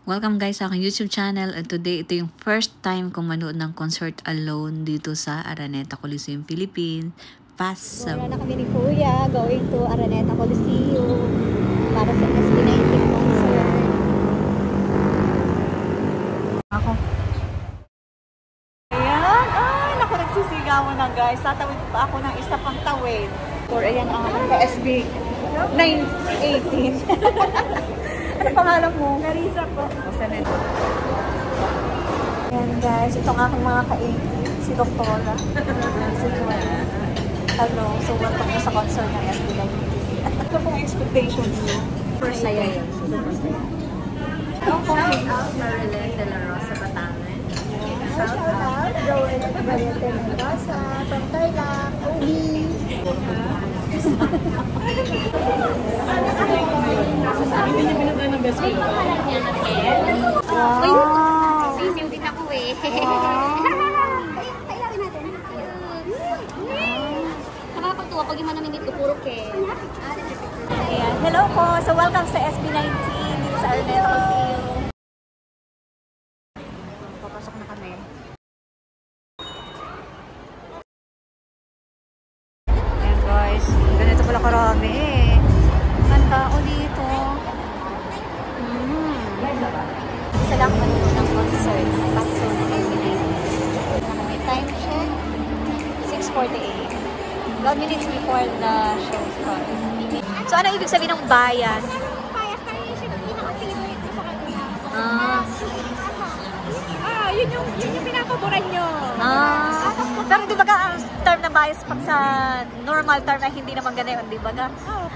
Welcome guys sa aking YouTube channel, and today ito yung first time kong manood ng concert alone dito sa Araneta Coliseum, Philippines. Wala na kami ni Kuya going to Araneta Coliseum para sa SB19 concert. Ako. Ayan, ay naku, nagsisigawan na guys. Tatawid pa ako ng isa pang tawid. Or ayan ang SB 918. Ano pangalan mo? Carissa po. Ayan guys, itong aking mga kaingin. Si Doktora. Si Joanna. Hello, so welcome na sa concert ng SB19. Ano pong expectations niyo? First saya yun. Shout out Marilyn de la Rosa, Batangan. out, Joel Marilyn de la Rosa, from Thailand, Obi. Hindi niya pinagay ng best friend. Uy, sisiw din ako eh. kailangan natin. Nakakapagtuwa pag yung manamingit ko puro ke. Ayan. Hello po, so welcome sa SB19 dito sa Araneta Coliseum. Papasok na kami. Ayan guys, ganito pala karami eh. Ang tao dito. Isa lang manood ng concert. Kaso na SB19. May time check. 6:48. 12 minutes before the show started. So ano ibig sabihin ng bias? Bias na yun yung pinaka-favorite ko sa kanila. Yun yung pinapaboran nyo. Pero di ba ka ang term na bias pag sa normal term na hindi naman gano'n, di ba ka? Oo,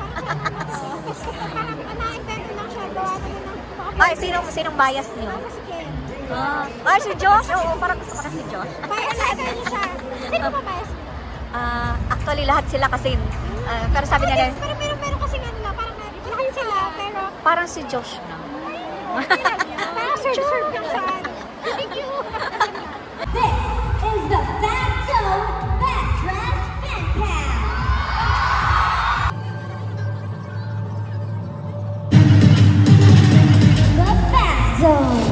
parang na-invento lang siya. Gawa naman ng Ay, sinong bias niyo? si Ken. Ay, si Josh? Oo, parang gusto ko na si Josh. Bias na ito niya siya. Sino ba bias? Actually, lahat sila kasi, pero sabi nila, Pero meron kasi nga nila, parang lahat sila, pero parang si Josh na. parang serve yung saan. Thank you. This is the Fast Zone Fast Dress Fan Cam. The Fast Zone.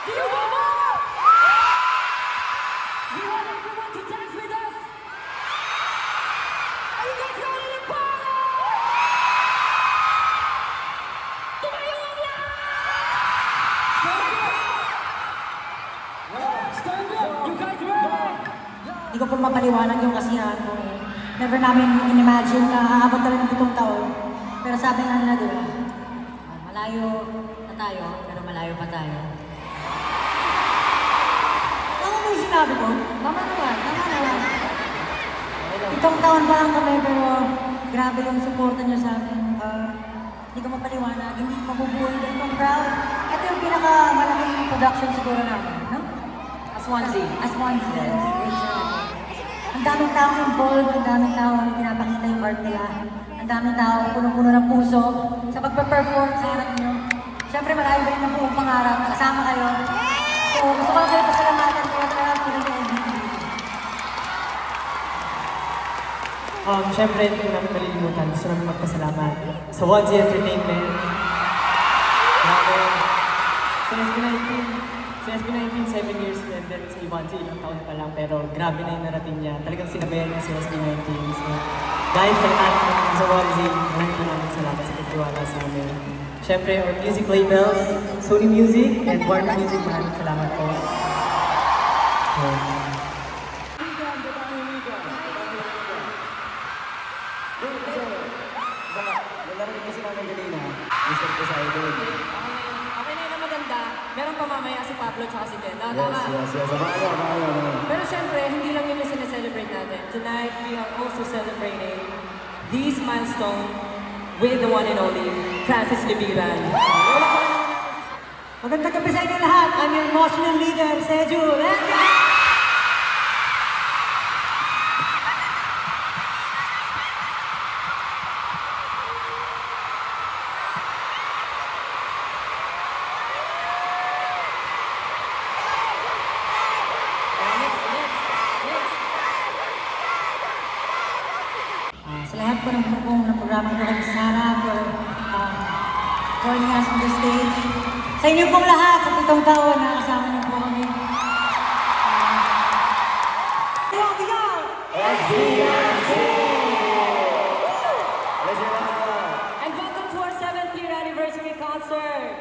Do you want more? We want everyone to dance with us. Are you guys ready to party? Tumayo ang lahat! Stand up! You guys ready? Hindi ko po mapaliwanag yung kasiyahan ko eh. Never namin in-imagine na aabot talaga ng 7 taon. Pero sabi nga nila, diba? Malayo na tayo, pero malayo pa tayo. Tama mo yung sinabi ko? Tama naman, tama naman. 7 taon pa lang kami, pero grabe yung suporta niyo sa amin. Hindi ko mapaliwanag, hindi mabubuhay din itong crowd. Ito yung pinakamalaking production siguro namin, no? Aswanzi. Aswanzi. Ang daming taong involved, ang daming taong pinapakita yung art nila. Ang daming taong punong-puno ng puso sa pagpa-perform sa harap nyo. Siyempre, malayo ba rin ang buong pangarap. Kasama kayo. So, gusto ko lang kayo pasalamatan kaya talaga pinag Siyempre, hindi namin malilimutan. Gusto namin magpasalamat sa Wanzi Entertainment. Grabe. Sa SB19, 7 years and then si Wanzi ilang taon pa lang, pero grabe na yung narating niya. Talagang sinabayan niya si SB19. So, dahil sa lahat sa Wanzi, maraming salamat sa pagtiwala sa amin. Siyempre, our music labels, Sony Music and Warner Music, maraming salamat po. Narinig kasi namin kanina, Mr. Poseidon. Okay na yun ang maganda. Meron pa mamaya si Pablo at si Ken. Tama? Yes. Abangan. Pero syempre, hindi lang yun yung sineselebrate natin. Tonight, we are also celebrating this milestone with the one and only Francis Libiran. Magandang gabi sa inyo lahat. I'm your emotional leader, Seju. Let's go! Sa lahat po ng programang ko kay Sarah for joining us on the stage. Sa inyo pong lahat, sa 7 taon na kasama niyo po kami. And welcome to our 7th year anniversary concert.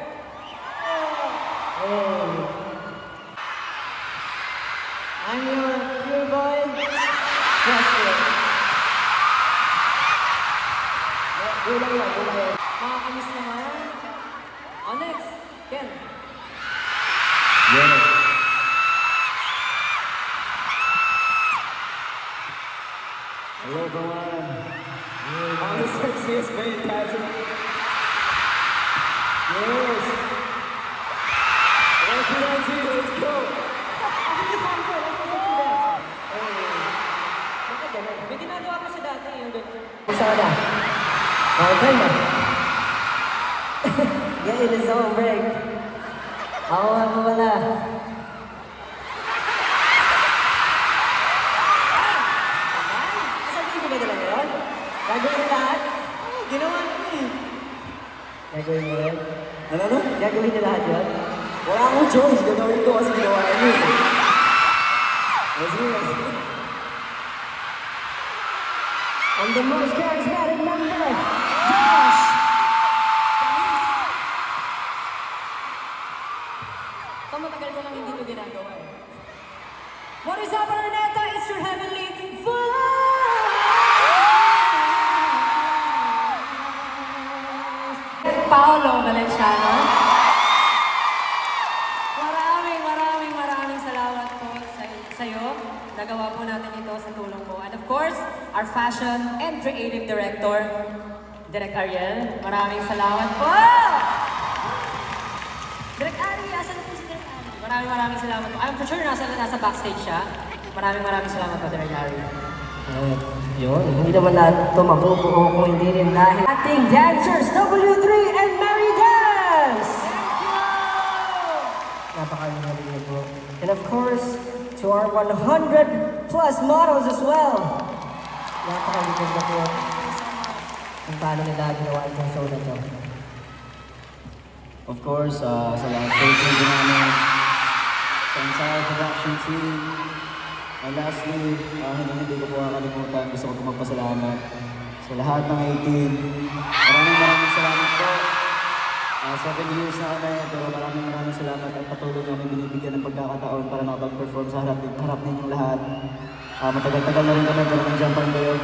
I'm your pure boy, Justin. Makakamiss naman. Oh, next, Ken. Hello, everyone. I'm the sexiest main pageant. Yes. Let's go. May ginagawa ko siya dati yung Sana. Okay na. Get in the zone break. Ako nga po pala. Sabihin ko ba talaga yun? Gagawin mo lahat? Ginawa ko eh. Gagawin mo rin? Ano? Gagawin niyo lahat yun? Wala akong choice. Gagawin ko kasi ginawa niyo. Let's go. And the most charismatic member, Josh! Matagal ko lang hindi ito ginagawa eh. What is up, Araneta? It's your heavenly voice! Paolo Valenciano. Maraming salamat po sa'yo. Nagawa po natin ito sa tulong mo. And of course, our fashion and creative director, Direk Ariel. Maraming salamat po! Direk Ari, asan na po si Direk Ari? Maraming salamat po. I'm for sure nasa backstage siya. Maraming salamat po, Direk Ari. Yun, hindi naman lahat ito mabubuo kung hindi rin dahil ating dancers, W3 and Mary Dance! Napakagaling po. And of course, to our 100 plus models as well. Napakagaling na po kung paano nila ginawa itong show na ito. Of course, sa lahat ng namin, sa entire production team. And lastly, hindi ko po kakalimutan, gusto ko magpasalamat sa lahat ng 18. Maraming salamat po. 7 years na kami, pero maraming salamat at patuloy nyo kami binibigyan ng pagkakataon para makapag-perform sa harap ninyong lahat. Matagal-tagal na rin kami, pero nandiyan pa rin kayo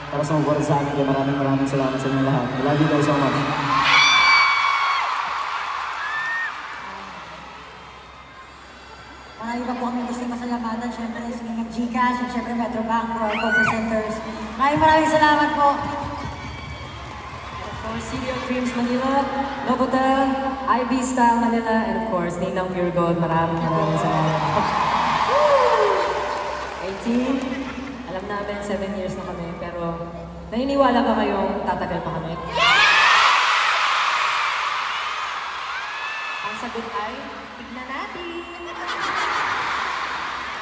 para sumuporta sa amin. Kaya maraming salamat sa inyo lahat. I love you guys so much. Marami pa po kami gusto masalamatan. Siyempre, sige ng Gcash at siyempre Metrobank for our co-presenters. Maraming salamat po. Of course, City of Dreams Manila, Novotel, IB Style Manila, and of course, Ninang Pure Gold. Maraming salamat. 18, alam namin 7 years na kami, pero naniniwala ba kayong tatagal pa kami? Ang sagot ay, tignan natin!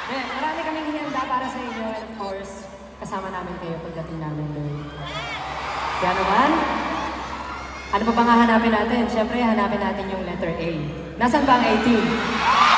Marami kaming hinihanda para sa inyo, and of course, kasama namin kayo pagdating namin doon. Kaya naman, ano pa bang hahanapin natin? Siyempre, hanapin natin yung letter A. Nasaan ba ang 18?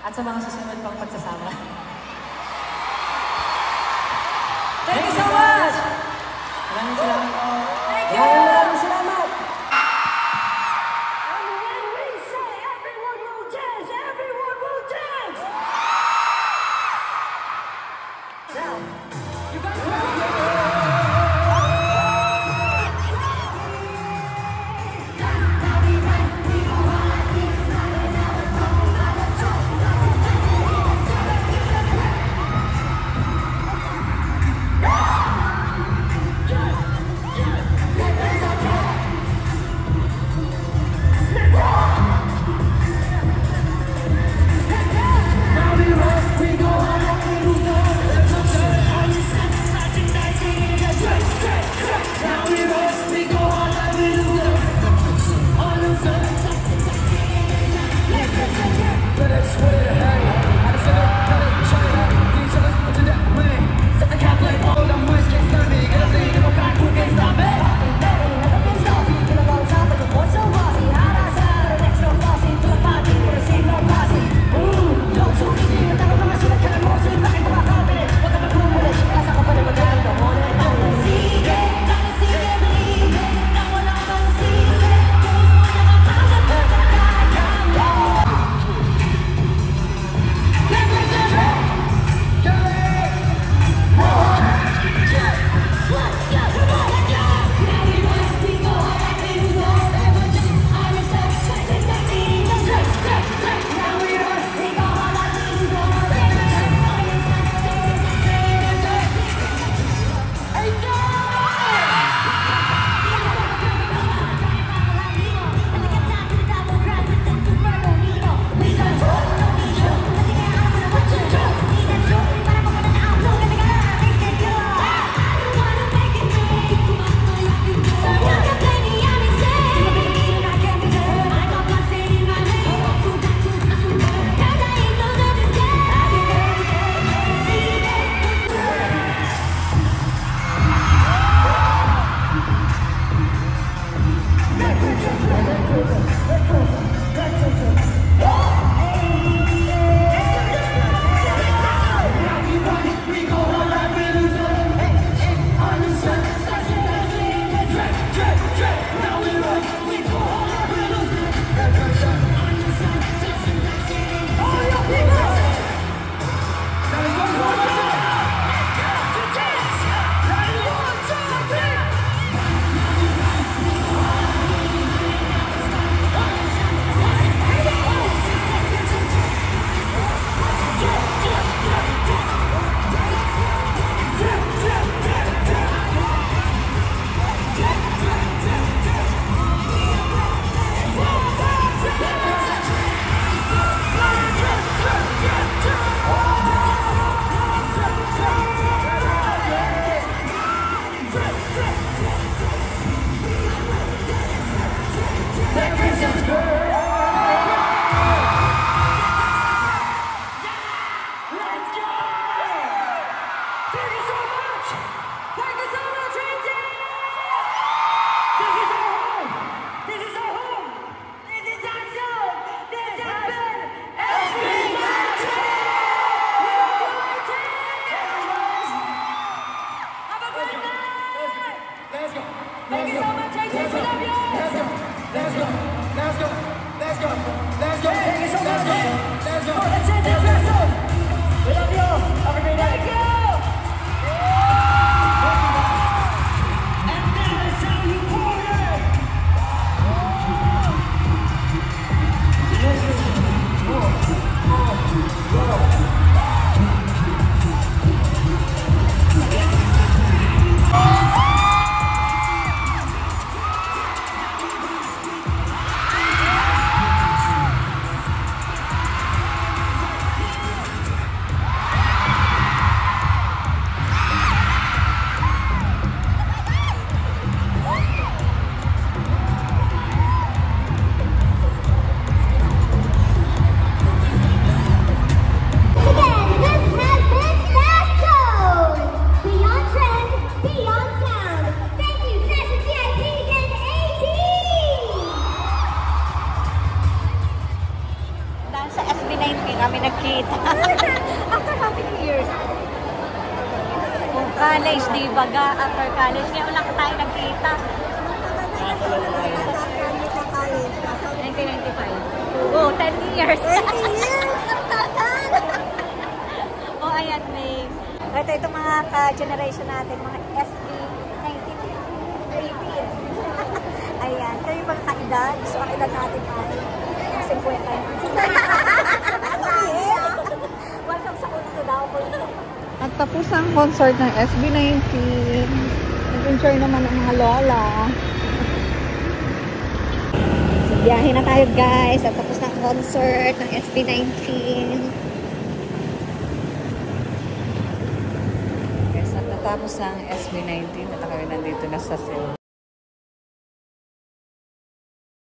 at sa mga susunod pang pagsasama. Thank you so much! Maraming salamat po. Thank you! Maraming salamat! And when we say everyone will dance, everyone will dance! Now, you guys ready? Dahil sa SB19 kami nagkita. After how many years? College, di ba ga? After college, ngayon lang tayo nagkita. 1995. Oh, 10 years. 20 years! Ang tagal! Oh, ayan, May. Ito mga ka-generation natin, mga SB19. Ayan. Kayo yung mga ka-edad. So, ang edad natin ay 50 yan. Welcome sa Kuno daw po. At tapos ang concert ng SB19. Nag-enjoy naman ang mga lola. So, biyahe na tayo guys. At tapos ng concert ng SB19. Guys, at natapos ang SB19 at kami nandito na sa Seoul.